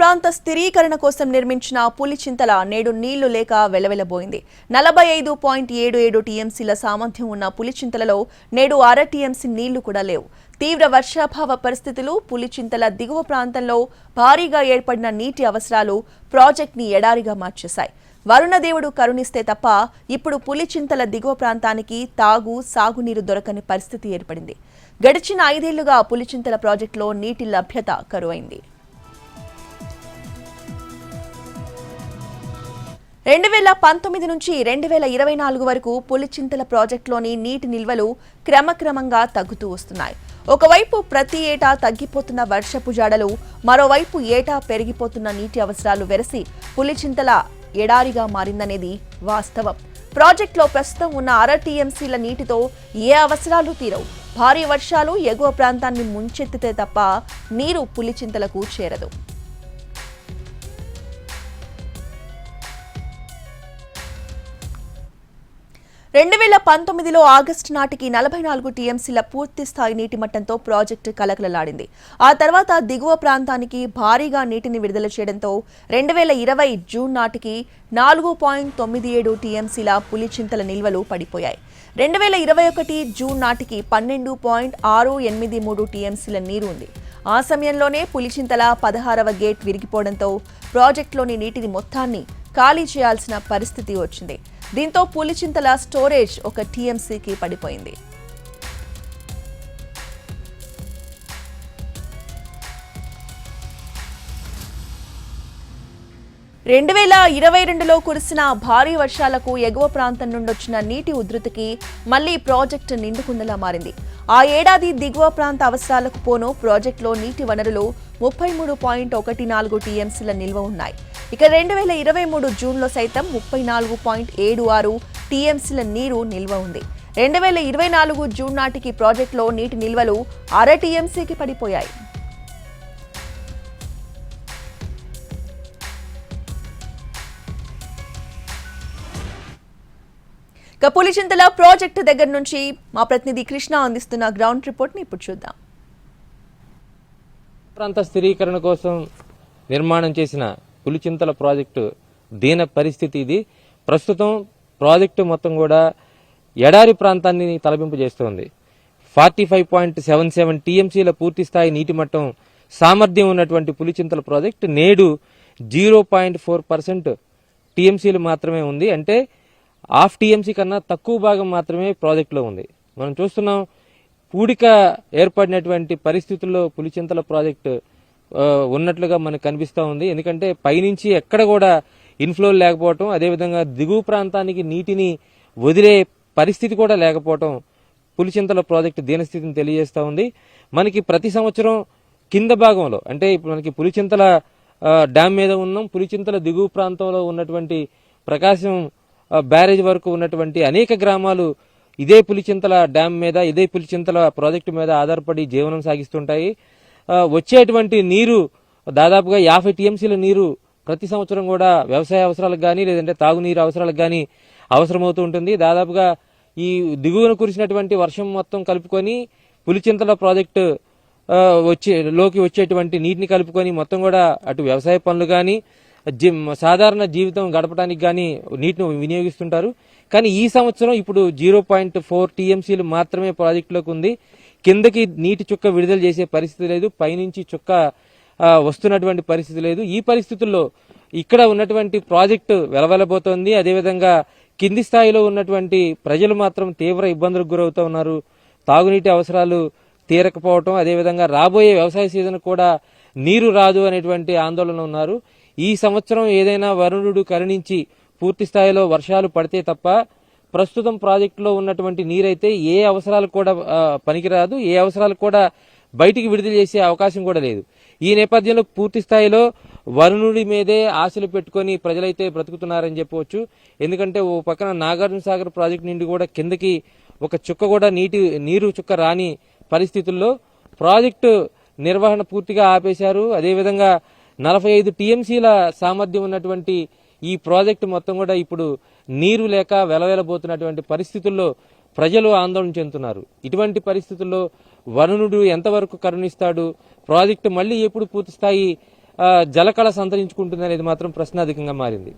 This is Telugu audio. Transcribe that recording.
ప్రాంత స్థిరీకరణ కోసం నిర్మించిన పులిచింతల నేడు నీళ్లు లేక వెలవెలబోయింది. 45.77 టీఎంసీల సామర్థ్యం ఉన్న పులిచింతలలో నేడు అర టీఎంసీ నీళ్లు కూడా లేవు. తీవ్ర వర్షాభావ పరిస్థితులు పులిచింతల దిగువ ప్రాంతంలో భారీగా ఏర్పడిన నీటి అవసరాలు ప్రాజెక్ట్ని ఎడారిగా మార్చేశాయి. వరుణదేవుడు కరుణిస్తే తప్ప ఇప్పుడు పులిచింతల దిగువ ప్రాంతానికి సాగునీరు దొరకని పరిస్థితి ఏర్పడింది. గడిచిన 5 ఏళ్లుగా పులిచింతల ప్రాజెక్టులో నీటి లభ్యత కరువైంది. 2019 నుంచి 2024 వరకు పులిచింతల ప్రాజెక్టులోని నీటి నిల్వలు క్రమక్రమంగా తగ్గుతూ వస్తున్నాయి. ఒకవైపు ప్రతి ఏటా తగ్గిపోతున్న వర్షపు జాడలు, మరోవైపు ఏటా పెరిగిపోతున్న నీటి అవసరాలు వెరసి పులిచింతల ఎడారిగా మారిందనేది వాస్తవం. ప్రాజెక్టులో ప్రస్తుతం ఉన్న అర టీఎంసీల నీటితో ఏ అవసరాలు తీరవు. భారీ వర్షాలు ఎగువ ప్రాంతాన్ని ముంచెత్తితే తప్ప నీరు పులిచింతలకు చేరదు. ఆగస్టు నాటికి 44 టీఎంసీల పూర్తి స్థాయి నీటి మట్టంతో ప్రాజెక్టు కలకలలాడింది. ఆ తర్వాత దిగువ ప్రాంతానికి భారీగా నీటిని విడుదల చేయడంతో 2020 జూన్ నాటికి 4.97 టీఎంసీల పులిచింతల నిల్వలు పడిపోయాయి. 2021 జూన్ నాటికి 12.683 టీఎంసీల నీరు ఉంది. ఆ సమయంలోనే పులిచింతల 16వ గేట్ విరిగిపోవడంతో ప్రాజెక్టులోని నీటిని మొత్తాన్ని ఖాళీ చేయాల్సిన పరిస్థితి వచ్చింది. దీంతో పులిచింతల స్టోరేజ్ 1 టీఎంసీకి పడిపోయింది. 2022లో కురిసిన భారీ వర్షాలకు ఎగువ ప్రాంతం నుండి వచ్చిన నీటి ఉధృతికి మళ్లీ ప్రాజెక్టు నిండుకుండలా మారింది. ఆ ఏడాది దిగువ ప్రాంత అవసరాలకు పోను ప్రాజెక్టులో నీటి వనరులు 33.14 టీఎంసీల నిల్వ ఉన్నాయి. ఇక 2023 జూన్లో సైతం 34.76 టీఎంసీల నీరు నిల్వ ఉంది. 2024 జూన్ నాటికి ప్రాజెక్టులో నీటి నిల్వలు అర టీఎంసీకి పడిపోయాయి. పులిచింతల ప్రాజెక్టు దగ్గర నుంచి మా ప్రతినిధి కృష్ణ అందిస్తున్న గ్రౌండ్ రిపోర్ట్ ని ఇప్పుడు చూద్దాం. ప్రాంత స్థిరీకరణ కోసం నిర్మాణం చేసిన పులిచింతల ప్రాజెక్టు దీన పరిస్థితి ఇది. ప్రస్తుతం ప్రాజెక్టు మొత్తం కూడా ఎడారి ప్రాంతాన్ని తలపింపు చేస్తోంది. 45.77 టీఎంసీల పూర్తి స్థాయి నీటి మట్టం సామర్థ్యం ఉన్నటువంటి పులిచింతల ప్రాజెక్టు నేడు 0.4% టీఎంసీలు మాత్రమే ఉంది. అంటే హాఫ్ టీఎంసీ కన్నా తక్కువ భాగం మాత్రమే ప్రాజెక్టులో ఉంది. మనం చూస్తున్నాం, పూడిక ఏర్పడినటువంటి పరిస్థితుల్లో పులిచింతల ప్రాజెక్టు ఉన్నట్లుగా మనకు కనిపిస్తూ ఉంది. ఎందుకంటే పైనుంచి ఎక్కడ కూడా ఇన్ఫ్లో లేకపోవటం, అదేవిధంగా దిగువ ప్రాంతానికి నీటిని వదిలే పరిస్థితి కూడా లేకపోవటం పులిచింతల ప్రాజెక్టు దీనస్థితిని తెలియజేస్తూ ఉంది. మనకి ప్రతి సంవత్సరం కింద భాగంలో, అంటే ఇప్పుడు మనకి పులిచింతల డ్యామ్ మీద ఉన్నాం, పులిచింతల దిగువ ప్రాంతంలో ఉన్నటువంటి ప్రకాశం బ్యారేజ్ వరకు ఉన్నటువంటి అనేక గ్రామాలు ఇదే పులిచింతల డ్యామ్ మీద, ఇదే పులిచింతల ప్రాజెక్టు మీద ఆధారపడి జీవనం సాగిస్తుంటాయి. వచ్చేటువంటి నీరు దాదాపుగా 50 టీఎంసీల నీరు ప్రతి సంవత్సరం కూడా వ్యవసాయ అవసరాలకు కానీ, లేదంటే తాగునీరు అవసరాలకు కానీ అవసరమవుతూ ఉంటుంది. దాదాపుగా ఈ దిగువన కురిసినటువంటి వర్షం మొత్తం కలుపుకొని పులిచింతల ప్రాజెక్టు లోకి వచ్చేటువంటి నీటిని కలుపుకొని మొత్తం కూడా అటు వ్యవసాయ పనులు కానీ, సాధారణ జీవితం గడపడానికి కానీ నీటిని వినియోగిస్తుంటారు. కానీ ఈ సంవత్సరం ఇప్పుడు 0.4 టీఎంసీలు మాత్రమే ప్రాజెక్టులోకి ఉంది. కిందకి నీటి చుక్క విడుదల చేసే పరిస్థితి లేదు, పైనుంచి చుక్క వస్తున్నటువంటి పరిస్థితి లేదు. ఈ పరిస్థితుల్లో ఇక్కడ ఉన్నటువంటి ప్రాజెక్టు వెలవెలబోతోంది. అదేవిధంగా కింది స్థాయిలో ఉన్నటువంటి ప్రజలు మాత్రం తీవ్ర ఇబ్బందులకు గురవుతూ ఉన్నారు. తాగునీటి అవసరాలు తీరకపోవటం, అదేవిధంగా రాబోయే వ్యవసాయ సీజన్ కూడా నీరు రాదు అనేటువంటి ఆందోళన ఉన్నారు. ఈ సంవత్సరం ఏదైనా వరుణుడు కరుణించి పూర్తి స్థాయిలో వర్షాలు పడితే తప్ప ప్రస్తుతం ప్రాజెక్టులో ఉన్నటువంటి నీరైతే ఏ అవసరాలు కూడా పనికిరాదు, ఏ అవసరాలు కూడా బయటికి విడుదల చేసే అవకాశం కూడా లేదు. ఈ నేపథ్యంలో పూర్తి స్థాయిలో వరుణుడి మీదే ఆశలు పెట్టుకుని ప్రజలైతే బ్రతుకుతున్నారని చెప్పవచ్చు. ఎందుకంటే ఓ పక్కన నాగార్జున సాగర్ ప్రాజెక్టు నుండి కూడా కిందకి ఒక చుక్క కూడా నీరు చుక్క రాని పరిస్థితుల్లో ప్రాజెక్టు నిర్వహణ పూర్తిగా ఆపేశారు. అదేవిధంగా 45 టీఎంసీల సామర్థ్యం ఉన్నటువంటి ఈ ప్రాజెక్టు మొత్తం కూడా ఇప్పుడు నీరు లేక వెలవెలబోతున్నటువంటి పరిస్థితుల్లో ప్రజలు ఆందోళన చెందుతున్నారు. ఇటువంటి పరిస్థితుల్లో వరుణుడు ఎంతవరకు కరుణిస్తాడు, ప్రాజెక్టు మళ్లీ ఎప్పుడు పూర్తి స్థాయి జలకళ సంతరించుకుంటుంది అనేది మాత్రం ప్రశ్నార్థకంగా మారింది.